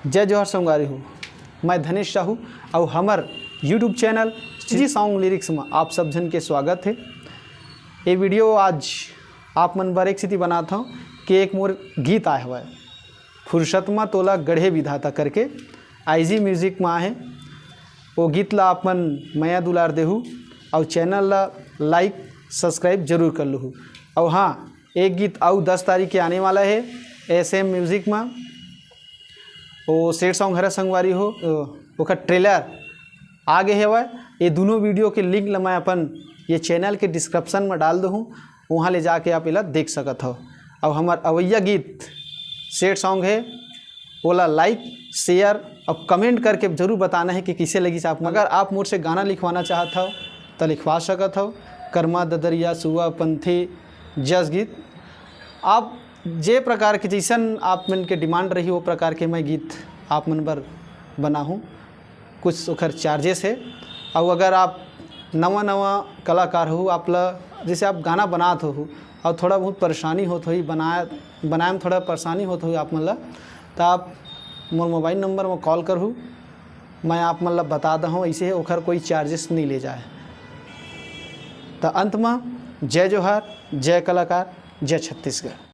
जय जोहर संगवारी हूँ। मैं धनेश साहू और हमार यूट्यूब चैनल जी सॉन्ग लिरिक्स में आप सब जन के स्वागत है। ये वीडियो आज आप मन बर एक स्थिति बनाता हूँ कि एक मोर गीत आया हुआ है फुर्सत में तोला गढ़े विधाता करके आईजी म्यूजिक में है। वो गीत ला आप मन मया दुलार देहू और चैनल ला लाइक सब्सक्राइब जरूर कर लूँ। और हाँ, एक गीत और 10 तारीख के आने वाला है एसएम म्यूजिक में। वो सेट सॉन्ग हरा संगवारी हो ओका ट्रेलर आगे है वह। ये दोनों वीडियो के लिंक ला मैं अपन ये चैनल के डिस्क्रिप्शन में डाल दूँ, वहाँ ले जाके आप इला देख सकत हो। और हमार अवैया गीत सेट सॉन्ग है ओला लाइक शेयर और कमेंट करके ज़रूर बताना है कि किसे लगी। आप अगर आप मुझसे गाना लिखवाना चाहते हो तो लिखवा सकत हो। कर्मा ददरिया सुआ पंथी जस गीत आप जे प्रकार के जैसन आप मन के डिमांड रही वो प्रकार के मैं गीत आप मन पर बना हूँ। कुछ ओखर चार्जेस है। और अगर आप नवा कलाकार हो आप ला जैसे आप गाना बनात हो और थोड़ा बहुत परेशानी होत हो बनाए में थोड़ा परेशानी होत हो आप मन ला, तो आप मोर मोबाइल नंबर में कॉल करहूँ, मैं आप मन ला बता दूँ। ऐसे ओखर कोई चार्जेस नहीं ले जाए। तो अंत में जय जोहार, जय कलाकार, जय छत्तीसगढ़।